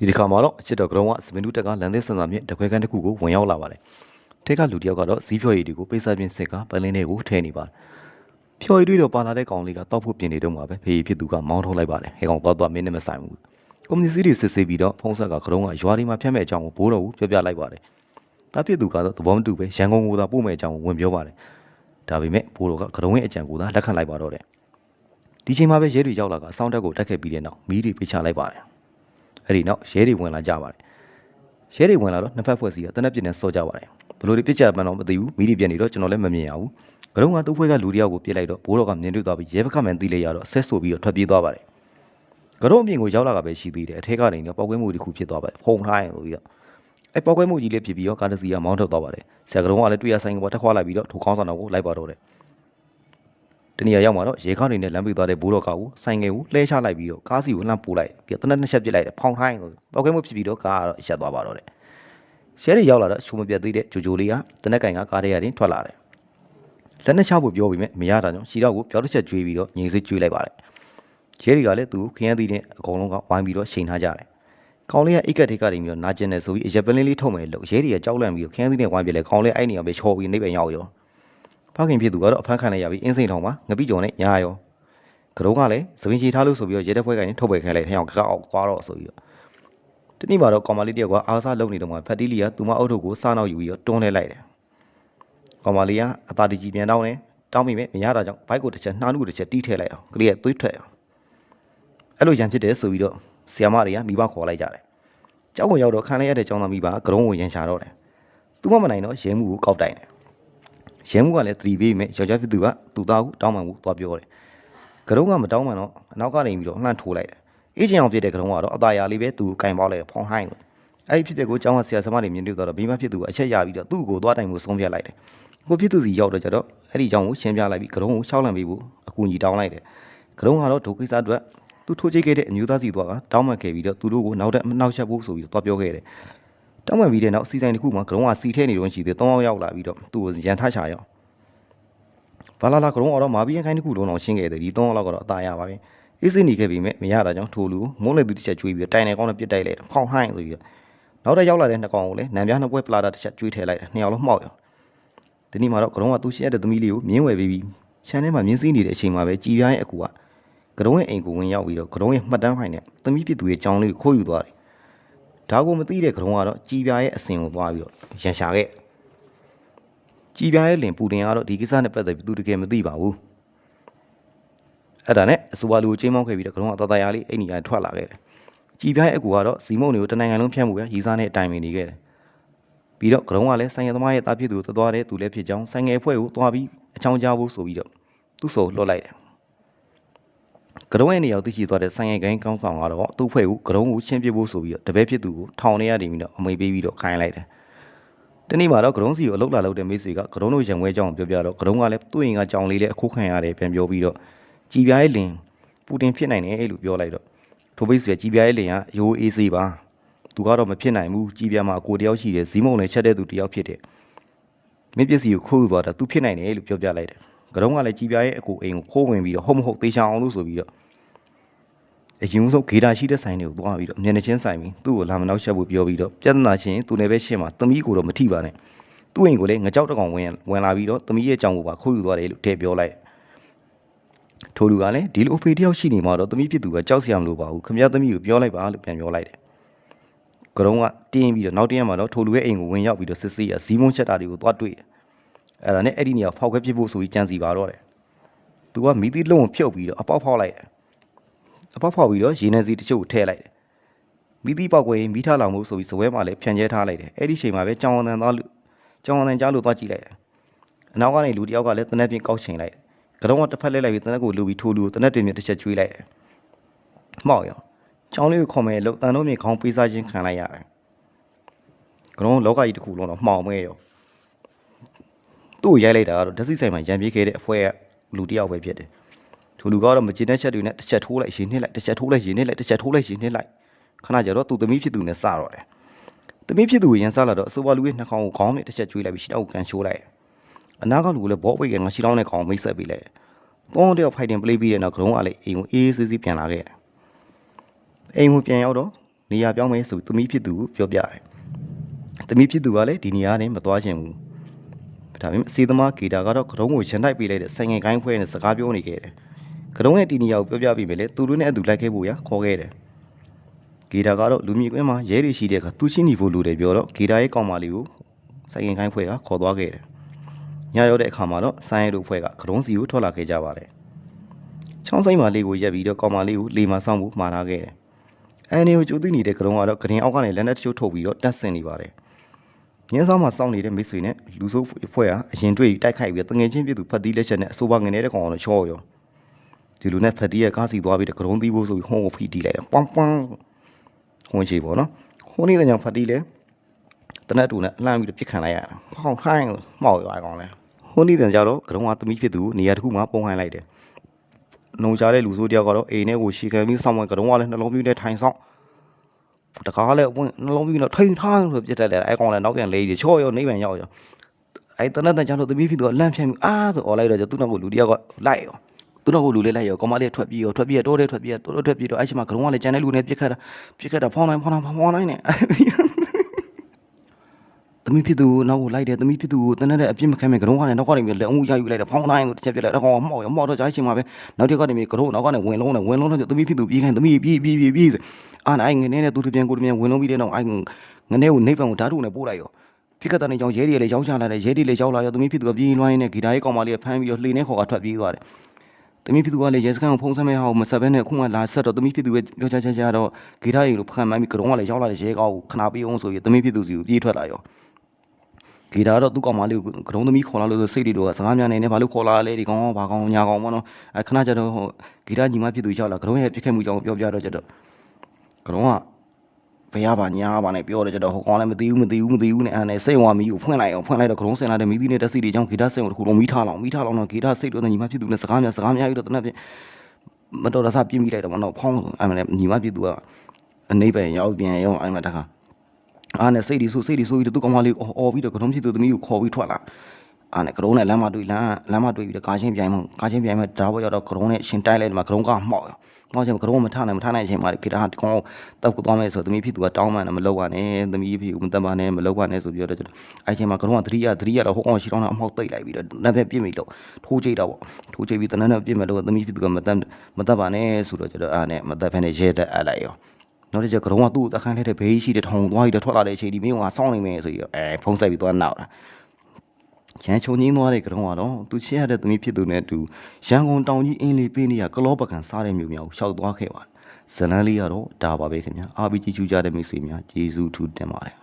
ဒီတစ်ခါမှာတော့အချစ်တော်ကရုံးကစပင်တူးတက်ကလမ်းသစ်ဆန်ဆန်မြင့်တခွဲခန်းတစ်ခုကိုဝင်ရောက်လာပါတယ်။ထိတ်ကလူတယောက်ကတော့ဇီးဖြော်ရည်တွေကိုပိတ်ဆက်ပြင်းစစ်ကပလင်းတွေကိုထည့်နေပါတယ်။ဖြော်ရည်တွေတော့ပါလာတဲ့ကောင်လေးကတောက်ဖို့ပြင်နေတော့မှာပဲဖေးဖြစ်သူကမောင်းထုတ်လိုက်ပါတယ်။ဟဲကောင်သွားမင်းနဲ့မဆိုင်ဘူး။ကွန်မြူနတီတွေစစ်ဆေးပြီးတော့ဖုံးဆက်ကကရုံးကရွာဒီမှာဖျက်မဲ့အကြောင်းကိုဘိုးတော်ကိုပြောပြလိုက်ပါတယ်။တားဖြစ်သူကတော့သဘောမတူပဲရန်ကုန်ကိုသာပို့မဲ့အကြောင်းကိုဝင်ပြောပါတယ်။ဒါပေမဲ့ဘိုးတော်ကကရုံးရဲ့အကြံကိုသာလက်ခံလိုက်ပါတော့တယ်။ဒီချိန်မှာပဲရဲတွေရောက်လာကအဆောင်တက်ကိုတက်ခဲ့ပြီးတဲ့နောက်မီးတွေပိတ်ချလိုက်ပါတယ်။အဲ့ဒီနောက်ရဲတွေဝင်လာကြပါတယ်။ရဲတွေဝင်လာတော့နှစ်ဖက်ဖွဲ့စည်းကတနက်ပြင်းနဲ့စော့ကြပါတယ်ဘလို့ဒီပြစ်ချက်မှန်တော့မသိဘူးမီးတွေပြက်နေတော့ကျွန်တော်လည်းမမြင်ရဘူးကရုံးကသူ့ဖွဲ့ကလူတယောက်ကိုပြစ်လိုက်တော့ဘိုးတော်ကမြင်တွေ့သွားပြီးရဲဘက်ကမှန်သိလိုက်ရတော့ဆက်ဆိုပြီးတော့ထွက်ပြေးသွားပါတယ်ကရုံးအပြင်ကိုရောက်လာကပဲရှိသေးတယ်အထက်ကနေတော့ပောက်ကွဲမှုတစ်ခုဖြစ်သွားပါတယ်ဖုံထားရင်လို့ပြီးတော့အဲ့ပောက်ကွဲမှုကြီးလေးဖြစ်ပြီးတော့ကားတစ်စီးကမောင်းထုတ်သွားပါတယ်ဆရာကရုံးကလည်းတွေ့ရဆိုင်ကပေါ်တက်ခွာလိုက်ပြီးတော့ထိုကောင်းဆောင်တော်ကိုလိုက်ပါတော့တယ်တနေရာရောက်မှာတော့ရေကားတွေနဲ့လမ်းပိတ်သွားတဲ့ဘိုးတော်ကကိုဆိုင်ငယ်ကိုလှဲချလိုက်ပြီးတော့ကားစီကိုလှမ်းပို့လိုက်ပြီးတော့တနက်နှစ်ချက်ပစ်လိုက်တယ်ဖောင်ထားရင်လို့ပောက်ကွဲမှုဖြစ်ပြီးတော့ကားကတော့ရက်သွားပါတော့တယ်ရဲတွေရောက်လာတော့ရှုံမပြတ်သေးတဲ့ဂျိုဂျိုလေးကတနက်ကင်ကကားထဲကနေထွက်လာတယ်။လက်နဲ့ချဖို့ပြောပြီးမြမရတာကြောင့်ရှီတော့ကိုပြောတစ်ချက်ကျွေးပြီးတော့ငြိမ်စိတ်ကျွေးလိုက်ပါတယ်။ရဲတွေကလည်းသူ့ခရမ်းသီးနဲ့အကုန်လုံးကဝိုင်းပြီးတော့ချိန်ထားကြတယ်။ကောင်လေးကအိတ်ကက်ထိတ်ကနေပြီးတော့နာကျင်တယ်ဆိုပြီးအရက်ပလင်းလေးထုတ်မယ်လို့ရဲတွေကကြောက်လန့်ပြီးတော့ခရမ်းသီးနဲ့ဝိုင်းပြလဲကောင်လေးအဲ့နေရာပဲချော်ပြီးနေပဲရောက်ရော။ဖခင်ဖြစ်သူကတော့အဖမ်းခံလိုက်ရပြီးအင်းစိန်ထောင်မှာငပိကြော်နဲ့ညာရော။ကရုံးကလည်းသပင်ချီထားလို့ဆိုပြီးတော့ရဲတပ်ဖွဲ့ကနေထုတ်ပယ်ခိုင်းလိုက်ထအောင်ကောက်သွားတော့ဆိုပြီးတော့တနေ့မှာတော့ကောင်မလေးတယောက်ကအားစားလုပ်နေတော့မှဖက်တီလီကသူမအုပ်ထုပ်ကိုစားနောက်ယူပြီးတော့တွန်းလှဲလိုက်တယ်။ကောင်မလေးကအသာတကြီးပြန်တောင်းတယ်။တောင်းမိမယ်မရတာကြောင့်ဘိုက်ကိုတစ်ချက်နှားနုတစ်ချက်တီးထည့်လိုက်အောင်ကလေးကသွေးထွက်အောင်အဲ့လိုရန်ဖြစ်တယ်ဆိုပြီးတော့ဆီယာမတွေကမိဘခေါ်လိုက်ကြတယ်။ကြောက်ဝင်ရောက်တော့ခံလိုက်ရတဲ့ကျောင်းသားမိဘကရုံးကိုရန်ရှာတော့တယ်။သူမမနိုင်တော့ရဲမှုကိုကောက်တိုင်တယ်။ရဲမှုကလည်းသတိပေးမယ်ယောက်ျားဖြစ်သူကသူ့သားကိုတောင်းပန်ဖို့သွားပြောတယ်။ကရုံးကမတောင်းပန်တော့အနောက်ကနေပြီးတော့လှမ်းထိုးလိုက်တယ်အေးချင်အောင်ပြတဲ့ကရုံးကတော့အသာရလေးပဲသူကင်ပေါက်လိုက်ဖောင်းဟိုင်းလို့အဲ့ဒီဖြစ်တဲ့ကိုကျောင်းကဆရာသမားတွေမြင်တွေ့တော့မိမဖြစ်သူကအချက်ရပြီးတော့သူ့ကိုသွားတိုင်မှုဆုံးဖြတ်လိုက်တယ်ကိုဖြစ်သူစီရောက်တော့ကြတော့အဲ့ဒီကျောင်းကိုရှင်းပြလိုက်ပြီးကရုံးကိုရှောက်လန့်ပေးဖို့အကူအညီတောင်းလိုက်တယ်ကရုံးကတော့ဒုကိစ္စအတွက်သူထိုးချိတ်ခဲ့တဲ့အမျိုးသားစီသွားကတောင်းပန်ခဲ့ပြီးတော့သူတို့ကိုနောက်တဲ့နောက်ချက်ဖို့ဆိုပြီးတော့ပြောခဲ့တယ်တောင်းပန်ပြီးတဲ့နောက်စီဆိုင်တစ်ခုမှာကရုံးကစီထဲနေတော့ရှိသေး3ယောက်ရောက်လာပြီးတော့သူ့ကိုရန်ထချရောဘာလာကရုံးကတော့မာဘီယန်ခိုင်းတစ်ခုလုံးအောင်ရှင်းခဲ့တယ်ဒီ3ယောက်လောက်ကတော့အသာရပါပဲအေးစိနေခဲ့ပြီမဲ့မရတာကြောင့်ထိုလူမုန်းလေသူတစ်ချက်ကျွေးပြီးတိုင်နေကောင်းနဲ့ပြစ်တိုက်လိုက်တယ်ဖောင်းဟိုင်းဆိုပြီးတော့နောက်တော့ရောက်လာတဲ့နှစ်ကောင်ကိုလည်းနံပြားနှစ်ပွဲပလာတာတစ်ချက်ကျွေးထည့်လိုက်တယ်နှစ်ယောက်လုံးမှောက်ရောဒီနေ့မှာတော့ကရုံးကသူ့ရှင်းရတဲ့သမီးလေးကိုမြင်းဝယ်ပြီးရှမ်းထဲမှာမြင်းစည်းနေတဲ့အချိန်မှာပဲကြည်ပြားရဲ့အကူကကရုံးရဲ့အိမ်ကိုဝင်ရောက်ပြီးတော့ကရုံးရဲ့မှတ်တမ်းဖိုင်နဲ့သမီးဖြစ်သူရဲ့ကြောင်းလေးကိုခိုးယူသွားတယ်ဒါကိုမသိတဲ့ကရုံးကတော့ကြည်ပြားရဲ့အစင်ကိုသွားပြီးတော့ရန်ရှာခဲ့ကြည်ပြားရဲ့လင်ပူတင်ကတော့ဒီကိစ္စနဲ့ပတ်သက်ပြီးသူတကယ်မသိပါဘူးအဲ့ဒါနဲ့အစိုးရလူကိုချိန်မောင်းခဲ့ပြီးတော့ကရုံးကတတရာလေးအိမ်ကြီးကထွက်လာခဲ့တယ်။ကြည်ပြားရဲ့အကူကတော့စီမုံတွေကိုတနိုင်ငံလုံးဖြန့်မှုပဲရီစားနဲ့အတိုင်ပင်နေခဲ့တယ်။ပြီးတော့ကရုံးကလည်းဆိုင်ရသမားရဲ့တာဖြစ်သူသွားတဲ့သူလည်းဖြစ်ကြောင်းဆိုင်ငယ်အဖွဲ့ကိုသွားပြီးအချောင်းကြားဖို့ဆိုပြီးတော့သူ့ဆိုလွှတ်လိုက်တယ်။ကရုံးရဲ့နေရာကိုသိရှိသွားတဲ့ဆိုင်ငယ်ကိုင်းကောင်းဆောင်ကတော့သူ့အဖွဲ့ကိုကရုံးကိုရှင်းပြဖို့ဆိုပြီးတော့တပည့်ဖြစ်သူကိုထောင်ထဲရနေပြီးတော့အမိပေးပြီးတော့ခိုင်းလိုက်တယ်။တနေ့မှာတော့ကရုံးစီကိုအလုပ်လာလုပ်တဲ့မိတ်ဆွေကကရုံးတို့ရံဝဲကြောင်းပြောပြတော့ကရုံးကလည်းသူ့အိမ်ကကြောင်လေးလည်းအခုခံရတယ်ပြန်ပြောပြီးတော့ကြည်ပြားရဲ့လင်ပူတင်ဖြစ်နိုင်တယ်လို့ပြောလိုက်တော့ထိုဘိတ်ဆွေကြည်ပြားရဲ့လင်ကရိုးအေးစေးပါသူကတော့မဖြစ်နိုင်ဘူးကြည်ပြားမှာကိုတယောက်ရှိတယ်ဇီးမုံလည်းချက်တဲ့သူတယောက်ဖြစ်တယ်မင်းပစ္စည်းကိုခိုးယူသွားတာသူဖြစ်နိုင်တယ်လို့ပြောပြလိုက်တယ်ကရုံးကလည်းကြည်ပြားရဲ့အကိုအိမ်ကိုခိုးဝင်ပြီးတော့ဟုတ်မဟုတ်သေချာအောင်လို့ဆိုပြီးတော့အရင်ဆုံးဂေတာရှိတဲ့ဆိုင်တွေကိုသွားပြီးတော့မျက်နှာချင်းဆိုင်ပြီးသူ့ကိုလာမနောက်ချက်ဖို့ပြောပြီးတော့ပြဿနာချင်းသူလည်းပဲရှင်းမှာသမီးကိုတော့မထိပါနဲ့သူ့အိမ်ကိုလည်းငကြောက်တကောင်ဝင်လာပြီးတော့သမီးရဲ့ကြောင်ကိုပါခိုးယူသွားတယ်လို့ထဲပြောလိုက်ထိုလူကလည်းဒီလိုအဖေတယောက်ရှိနေမှာတော့သမီးဖြစ်သူကကြောက်စရာမလိုပါဘူးခမရသမီးကိုပြောလိုက်ပါလို့ပြန်ပြောလိုက်တယ်ကရုံးကတင်းပြီးတော့နောက်တရက်မှာတော့ထိုလူရဲ့အိမ်ကိုဝင်ရောက်ပြီးတော့စစ်ဆေးရဇီးမုံချက်တာတွေကိုသွားတွေ့တယ်အဲ့ဒါနဲ့အဲ့ဒီနေရာဖောက်ခွဲဖြစ်ဖို့ဆိုပြီးကြံစီပါတော့တယ်သူကမီးသီးလုံးကိုဖြုတ်ပြီးတော့အပေါက်ဖောက်လိုက်တယ်အပေါက်ဖောက်ပြီးတော့ရေနံစီတချို့ကိုထည့်လိုက်တယ်မီးသီးပေါက်ကွဲမီးထားလောင်မှုဆိုပြီးဇပွဲမှာလည်းဖြန့်ကျဲထားလိုက်တယ်အဲ့ဒီချိန်မှာပဲကြောင်ဝတန်ကြားလို့သွားကြည့်လိုက်တယ်အနောက်ကနေလူတယောက်ကလည်းတနက်ပြင်းကောက်ချိန်လိုက်ကရုံးကတစ်ဖက်လဲလိုက်ပြီးတနက်ကိုလူပြီးထိုးလူကိုတနက်တင်မြတစ်ချက်ကျွေးလိုက်တယ်။မှောက်ရော။ကျောင်းလေးကိုခေါ်မယ်လို့တန်တော့မြေခေါင်းပေးစားခြင်းခံလိုက်ရတယ်။ကရုံးလောကကြီးတစ်ခုလုံးတော့မှောင်မဲရော။သူ့ကိုရိုက်လိုက်တာကတော့ဓာတ်ဆီဆိုင်မှာရံပြေးခဲ့တဲ့အဖွဲကလူတယောက်ပဲဖြစ်တယ်။ထိုလူကတော့မကျေနပ်ချက်တွေနဲ့တစ်ချက်ထိုးလိုက်ရင်နှစ်လိုက်တစ်ချက်ထိုးလိုက်ရင်နှစ်လိုက်တစ်ချက်ထိုးလိုက်ရင်နှစ်လိုက်ခဏကြာတော့သူ့သမီးဖြစ်သူနဲ့စတော့တယ်။သမီးဖြစ်သူကိုရန်စားလာတော့အစိုးရလူရဲ့နှာခေါင်းကိုခေါင်းနဲ့တစ်ချက်ကျွေးလိုက်ပြီးရှေ့အောက်ကန်ရှိုးလိုက်အနာကလူကလည်းဘောပိတ်ကငါရှိလောင်းတဲ့ကောင်မိတ်ဆက်ပေးလိုက်။သုံးတယောက်ဖိုက်တင်ပလေးပြီးတဲ့နောက်ကရုံးကလည်းအိမ်ကိုအေးအေးဆေးဆေးပြန်လာခဲ့တယ်။အိမ်ကိုပြန်ရောက်တော့ နေရာပြောင်းမယ်ဆိုသမီးဖြစ်သူကိုပြောပြတယ်သမီးဖြစ်သူကလည်းဒီနေရာနဲ့မသွားချင်ဘူးဒါပေမဲ့စေသမားဂီတာကတော့ကတုံးကိုရန်တိုက်ပေးလိုက်တဲ့ဆိုင်ငယ်ကိုင်းဖွဲနဲ့စကားပြောနေခဲ့တယ်ကတုံးရဲ့ဒီနေရာကိုပြောပြပြီးပဲလေသူတို့နဲ့အတူလိုက်ခဲ့ဖို့ရခေါ်ခဲ့တယ်ဂီတာကတော့လူမြင့်ကွင်းမှာရဲတွေရှိတဲ့အခါသူချင်းနေဖို့လိုတယ်ပြောတော့ဂီတာရဲ့ကောင်မလေးကိုဆိုင်ငယ်ကိုင်းဖွဲကခေါ်သွားခဲ့တယ်ညရောက်တဲ့အခါမှာတော့ဆိုင်ရဲတို့ဖွဲကကတုံးစီကိုထွက်လာခဲ့ကြပါတယ်ချောင်းဆိုင်မှာလေးကိုရက်ပြီးတော့ကောင်မလေးကိုလေမှာစောင့်ဖို့မှာထားခဲ့တယ်အန်နီကိုကြိုးသိနေတဲ့ကတုံးကတော့ကရင်အောက်ကနေလက်နဲ့တချို့ထုတ်ပြီးတော့တက်ဆင်နေပါတယ်ညင်းဆောင်မှာစောင့်နေတဲ့မိတ်ဆွေနဲ့လူဆိုးဖွဲ့ဟာအရင်တွေ့တိုက်ခိုက်ပြီးတငယ်ချင်းပြည်သူဖတ်တီးလက်ချက်နဲ့အဆိုပါငနေတဲ့ကောင်အောင်ချောရောဒီလူနဲ့ဖတ်တီးရဲ့ကားစီသွားပြီးတော့ကရုံးသီးဖို့ဆိုပြီးဟောကိုဖိတီးလိုက်တယ်ပန်းပန်းဟွန်းချေပေါ့နော်ဟိုနေတဲ့ကြောင့်ဖတ်တီးလေတနက်တူနဲ့လှမ်းပြီးတော့ပြစ်ခံလိုက်ရဟောင်းခိုင်းမှောက်ရွာကောင်လဲဟိုနေတဲ့ကြတော့ကရုံးကသမီးဖြစ်သူနေရာတစ်ခုမှာပုံခိုင်းလိုက်တယ်နှုံချတဲ့လူဆိုးတယောက်ကတော့အိမ်ထဲကိုရှီခံပြီးစောင့်ဝင်ကရုံးကလည်းနှလုံးပြူးနဲ့ထိုင်ဆောင်တကားလည်းအပွင့်နှလုံးပြူးနဲ့ထိန်ထိုင်းဆိုပြစ်တက်တယ်အဲကောင်လည်းနောက်ပြန်လေးပြီးချောရောနေပြန်ရောက်ရောအဲတနက်တန်ကျတော့သမီးဖြစ်သူကလန့်ဖြန့်ပြီးအားဆိုអော်လိုက်တော့သူ့နောက်ကိုလူတယောက်ကလိုက်ရောသူ့နောက်ကိုလူလေးလိုက်ရောကောင်မလေးထွက်ပြေးတော့အဲ့ချိန်မှာကရုံးကလည်းကြမ်းတဲ့လူနဲ့ပြစ်ခတ်တာဖောင်းနိုင်နဲ့သမီးဖြစ်သူနောက်ကိုလိုက်တယ်သမီးဖြစ်သူကိုတနက်တဲ့အပြစ်မခံမဲ့ကရုံးကလည်းနောက်ကနေပြီးလက်အုံရိုက်ယူလိုက်တယ်ဖောင်းနိုင်လို့တစ်ချက်ပြလိုက်တော့ကောင်မှောက်တော့ကြာချိန်မှာပဲနောက်တစ်ခါကနေပြီးကရုံးနောက်ကနေဝင်လုံးတော့သမီးဖြစ်သူပြေးခိုင်းသမီးပြေးအာနိုင်ငနေနဲ့သူတပြန်ကိုတပြန်ဝင်လုံးပြီးတဲ့နောက်အဲ့ငနေကိုနေပံကိုဓာတ်ထုနဲ့ပို့လိုက်ရောဖိကတ်တဲ့ကြောင့်ရဲတွေလည်းရောက်ချလာတယ်ရဲတွေလည်းရောက်လာရောသမီးဖြစ်သူကပြေးလွှိုင်းနေဂီတာရေးကောင်မလေးကဖမ်းပြီးတော့လှေနဲ့ခေါ်ကထွက်ပြေးသွားတယ်သမီးဖြစ်သူကလည်းရဲစခန်းကိုဖုံးဆက်မဲ့ဟာကိုမဆက်ဘဲနဲ့ခုမှလာဆက်တော့သမီးဖြစ်သူရဲ့ပြောချတော့ဂီတာရေးလို့ဖမ်းမှန်းပြီးကရုံးကလည်းရောက်လာတဲ့ရဲကောက်ကိုခဏပြေးအောင်ဆိုပြီးသမီးဖြစ်သူစီကိုပြေးထွက်လာရောဂီတာတော့သူ့ကောင်မလေးကိုကရုံးသမီးခေါ်လာလို့ဆိုစိတ်တွေတော့စကားများနေနေဘာလို့ခေါ်လာလဲဒီကောင်ဘာကောင်ညာကောင်ပေါ့နော်အဲခဏကျတော့ဂီတာညီမဖြစ်သူရောက်လာကရုံးရဲ့ပြစ်ခတ်မှုကြောင့်ပြောပြတော့ကျတော့ကရုံးကဘယ်ရပါညာပါနဲ့ပြောတယ်ကျတော့ဟိုကောင်လည်းမသိဘူးနဲ့အဲ့နဲ့စိတ်ဝါမီကိုဖွင့်လိုက်တော့ကရုံးစင်လာတဲ့မီးသီးနဲ့တက်စီတွေကြောင့်ဂီတာစိတ်ကိုတစ်ခုလုံးမီးထားလောင်တော့ဂီတာစိတ်တော့ညီမဖြစ်သူနဲ့စကားများပြီးတော့တနက်ပြမတော်တဆပြင်းမိလိုက်တော့မနော်ဖောင်းအဲ့နဲ့ညီမဖြစ်သူကအနိဗ္ဗာန်ရောက်ပြန်ရောအဲ့မှာတခါအားနဲ့စိတ်ဒီဆိုပြီးတော့သူ့ကောင်မလေးအော်ပြီးတော့ကရုံးဖြစ်သူသမီးကိုခေါ်ပြီးထွက်လာအားနဲ့ကရုံးနဲ့လမ်းမတွေ့ပြီးတော့ကာချင်းပြိုင်မှာဒါဘောရောက်တော့ကရုံးနဲ့ရှင်တိုက်လိုက်တယ်မှာကရုံးကမှောက်ချင်ကရုံးမထနိုင်အချိန်မှာဂီတာဒီကောင်တောက်ကိုသွားမယ်ဆိုသမီးဖြစ်သူကတောင်းမှန်တယ်မလောက်ပါနဲ့သမီးဖြစ်ကိုမတက်ပါနဲ့မလောက်ပါနဲ့ဆိုပြီးတော့အဲ့ချိန်မှာကရုံးကသတိရတော့ဟိုကောင်ရှိတော့အမှောက်တိတ်လိုက်ပြီးတော့နက်ဖက်ပြစ်မိလို့ထိုးကြိတ်တော့ထိုးကြိတ်ပြီးတနက်နဲ့ပြစ်မယ်လို့သမီးဖြစ်သူကမတက်ပါနဲ့ဆိုတော့အားနဲ့မတက်ဖက်နဲ့ရဲတက်အပ်လိုက်ရောနောက်တစ်ချက်ကရုံးကသူ့ကိုတခန်းထဲဘေးရှိတဲ့ထုံသွားပြီးတော့ထွက်လာတဲ့အချိန်ဒီမင်းကစောင်းနေမယ်ဆိုပြီးတော့ဖုံးဆက်ပြီးသွားနောက်တာရန်ချုံငင်းသွားတဲ့ကရုံးကတော့သူချစ်ရတဲ့သမီးဖြစ်သူနဲ့အတူရန်ကုန်တောင်ကြီးအင်းလေးပေးနေရကလောပကံစားတဲ့မြို့များကိုရှောက်သွားခဲ့ပါတယ်ဇလန်းလေးကတော့ဒါပါပဲခင်ဗျာ RPG ချူကြတဲ့မိတ်ဆွေများကျေးဇူးထူးတင်ပါတယ်